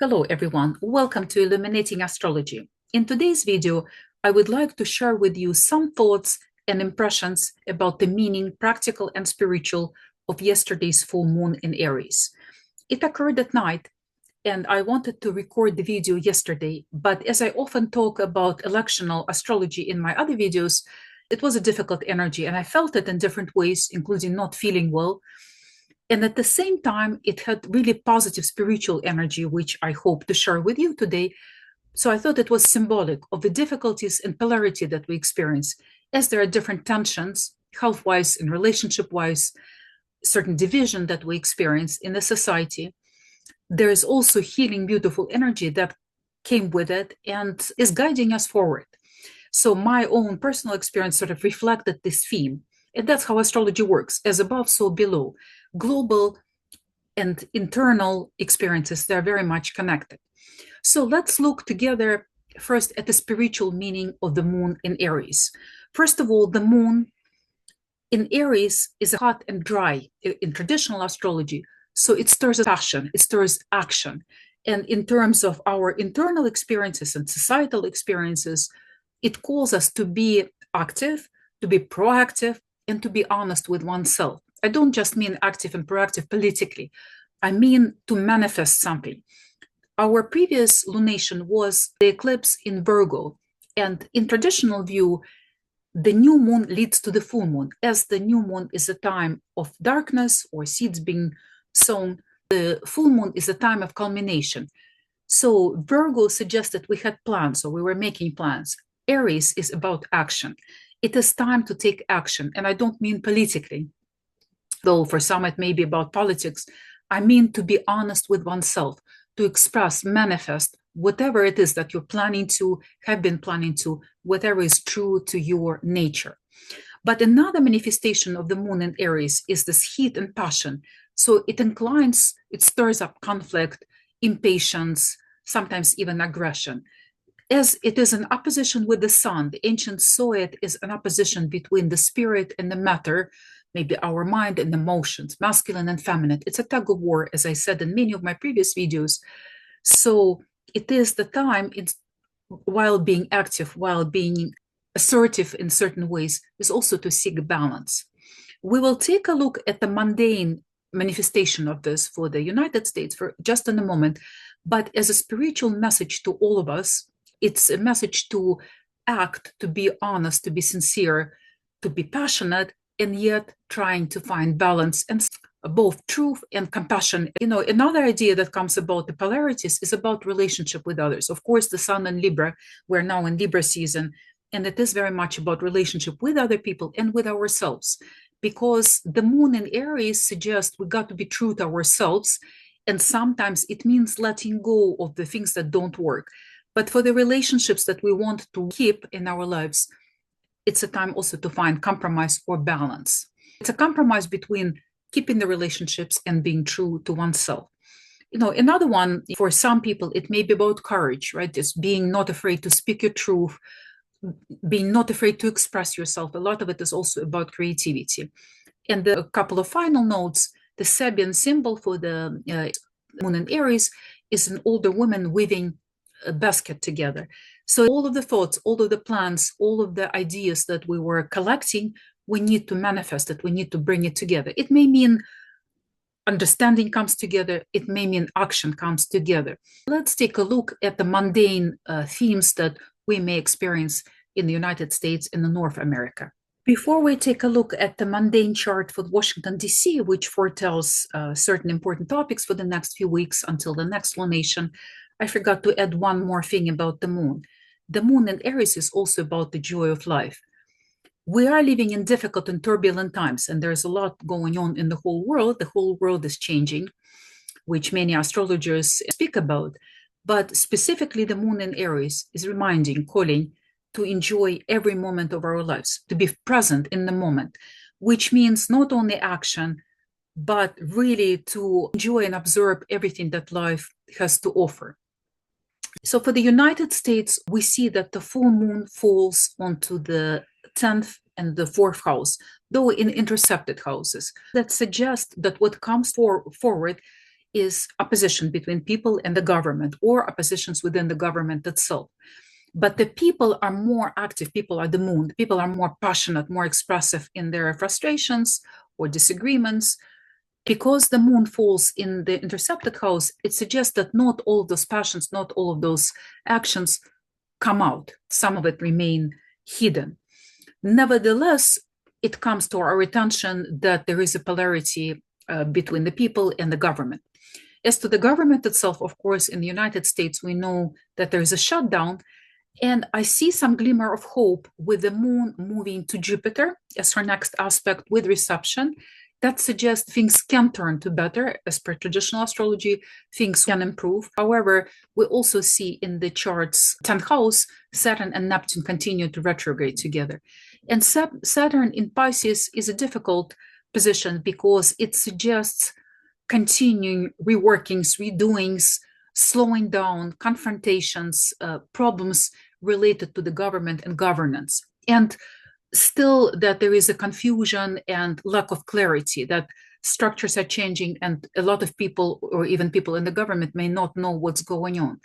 Hello everyone, welcome to Illuminating Astrology. In today's video, I would like to share with you some thoughts and impressions about the meaning, practical and spiritual, of yesterday's full moon in Aries. It occurred at night, and I wanted to record the video yesterday, but as I often talk about electional astrology in my other videos, it was a difficult energy and I felt it in different ways, including not feeling well. And at the same time, it had really positive spiritual energy, which I hope to share with you today. So I thought it was symbolic of the difficulties and polarity that we experience, as there are different tensions, health-wise and relationship-wise, certain division that we experience in the society. There is also healing, beautiful energy that came with it and is guiding us forward. So my own personal experience sort of reflected this theme. And that's how astrology works, as above, so below. Global and internal experiences, they're very much connected. So let's look together first at the spiritual meaning of the moon in Aries. First of all, the moon in Aries is hot and dry in traditional astrology. So it stirs passion, it stirs action. And in terms of our internal experiences and societal experiences, it calls us to be active, to be proactive, and to be honest with oneself. I don't just mean active and proactive politically. I mean to manifest something. Our previous lunation was the eclipse in Virgo. And in traditional view, the new moon leads to the full moon. As the new moon is a time of darkness or seeds being sown, the full moon is a time of culmination. So Virgo suggested we had plans, or we were making plans. Aries is about action. It is time to take action. And I don't mean politically, though for some it may be about politics. I mean to be honest with oneself, to express, manifest whatever it is that you're planning to, have been planning to, whatever is true to your nature. But another manifestation of the moon in Aries is this heat and passion. So it inclines, it stirs up conflict, impatience, sometimes even aggression. As it is in opposition with the sun, the ancients saw it as an opposition between the spirit and the matter, maybe our mind and emotions, masculine and feminine. It's a tug of war, as I said in many of my previous videos. So it is the time, while being active, while being assertive in certain ways, is also to seek balance. We will take a look at the mundane manifestation of this for the United States for just in a moment, but as a spiritual message to all of us, it's a message to act, to be honest, to be sincere, to be passionate, and yet trying to find balance and both truth and compassion. You know, another idea that comes about the polarities is about relationship with others. Of course, the sun in Libra, we're now in Libra season, and it is very much about relationship with other people and with ourselves, because the moon in Aries suggests we got to be true to ourselves, and sometimes it means letting go of the things that don't work. But for the relationships that we want to keep in our lives, it's a time also to find compromise or balance. It's a compromise between keeping the relationships and being true to oneself. You know, another one, for some people, it may be about courage, right? Just being not afraid to speak your truth, being not afraid to express yourself. A lot of it is also about creativity. And a couple of final notes, the Sabian symbol for the moon in Aries is an older woman weaving a basket together. So all of the thoughts, all of the plans, all of the ideas that we were collecting, we need to manifest it. We need to bring it together. It may mean understanding comes together. It may mean action comes together. Let's take a look at the mundane themes that we may experience in the United States and in North America. Before we take a look at the mundane chart for Washington, D.C., which foretells certain important topics for the next few weeks until the next lunation, I forgot to add one more thing about the moon. The moon in Aries is also about the joy of life. We are living in difficult and turbulent times, and there's a lot going on in the whole world. The whole world is changing, which many astrologers speak about. But specifically, the moon in Aries is reminding, calling to enjoy every moment of our lives, to be present in the moment, which means not only action, but really to enjoy and observe everything that life has to offer. So for the United States, we see that the full moon falls onto the 10th and the 4th house, though in intercepted houses. That suggests that what comes forward is opposition between people and the government, or oppositions within the government itself. But the people are more active. People are the moon. People are more passionate, more expressive in their frustrations or disagreements. Because the moon falls in the intercepted house, it suggests that not all of those passions, not all of those actions come out. Some of it remain hidden. Nevertheless, it comes to our attention that there is a polarity between the people and the government. As to the government itself, of course, in the United States, we know that there is a shutdown. And I see some glimmer of hope with the moon moving to Jupiter as her next aspect with reception. That suggests things can turn to better. As per traditional astrology, things can improve. However, we also see in the chart's 10th house, Saturn and Neptune continue to retrograde together. And Saturn in Pisces is a difficult position because it suggests continuing reworkings, redoings, slowing down, confrontations, problems related to the government and governance. And still that there is a confusion and lack of clarity, that structures are changing and a lot of people, or even people in the government, may not know what's going on.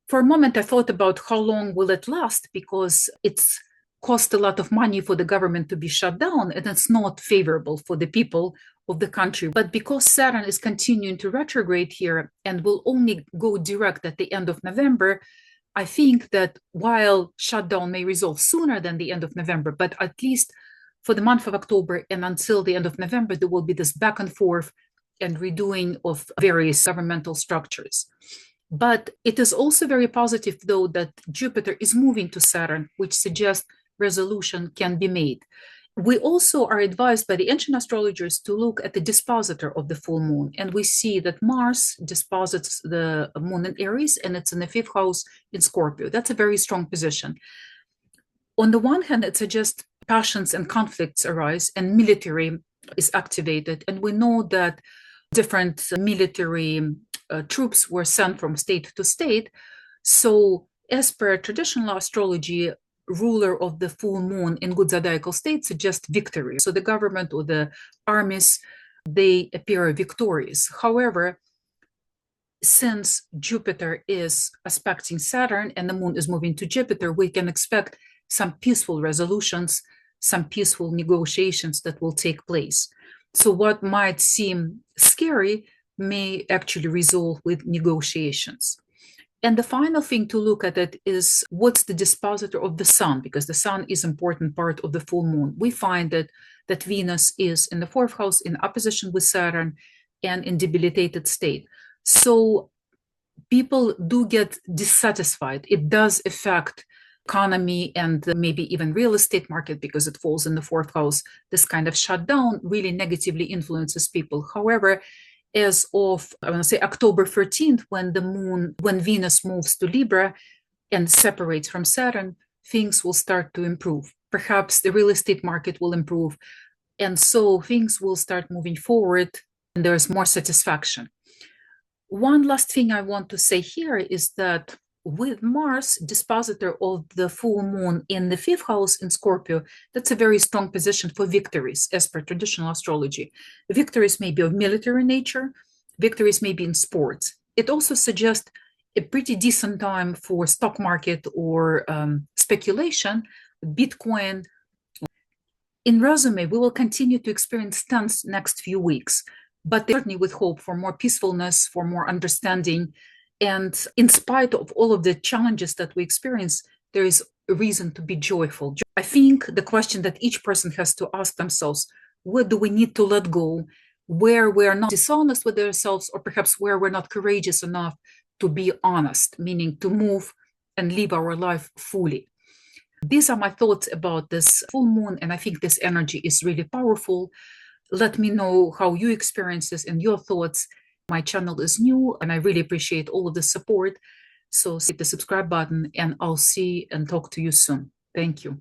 For a moment, I thought about how long will it last, because it's cost a lot of money for the government to be shut down, and it's not favorable for the people of the country. But because Saturn is continuing to retrograde here and will only go direct at the end of November, I think that while shutdown may resolve sooner than the end of November, but at least for the month of October and until the end of November, there will be this back and forth and redoing of various governmental structures. But it is also very positive, though, that Jupiter is moving to Saturn, which suggests resolution can be made. We also are advised by the ancient astrologers to look at the dispositor of the full moon. And we see that Mars disposits the moon in Aries, and it's in the 5th house in Scorpio. That's a very strong position. On the one hand, it suggests passions and conflicts arise, and military is activated. And we know that different military troops were sent from state to state. So, as per traditional astrology, ruler of the full moon in good zodiacal state suggests victory. So the government or the armies, they appear victorious. However, since Jupiter is aspecting Saturn and the moon is moving to Jupiter, we can expect some peaceful resolutions, some peaceful negotiations that will take place. So what might seem scary may actually resolve with negotiations. And the final thing to look at it is what's the dispositor of the sun, because the sun is an important part of the full moon. We find that Venus is in the 4th house in opposition with Saturn and in debilitated state. So people do get dissatisfied. It does affect economy and maybe even real estate market because it falls in the 4th house. This kind of shutdown really negatively influences people. However, as of, I want to say, October 13th, when Venus moves to Libra and separates from Saturn, things will start to improve. Perhaps the real estate market will improve. And so things will start moving forward and there's more satisfaction. One last thing I want to say here is that with Mars, dispositor of the full moon in the 5th house in Scorpio, that's a very strong position for victories as per traditional astrology. Victories may be of military nature, victories may be in sports. It also suggests a pretty decent time for stock market or speculation, Bitcoin. In resume, we will continue to experience tense next few weeks, but certainly with hope for more peacefulness, for more understanding. And in spite of all of the challenges that we experience, there is a reason to be joyful. I think the question that each person has to ask themselves, what do we need to let go, where we're not dishonest with ourselves, or perhaps where we're not courageous enough to be honest, meaning to move and live our life fully. These are my thoughts about this full moon, and I think this energy is really powerful. Let me know how you experience this and your thoughts. My channel is new and I really appreciate all of the support. So hit the subscribe button and I'll see and talk to you soon. Thank you.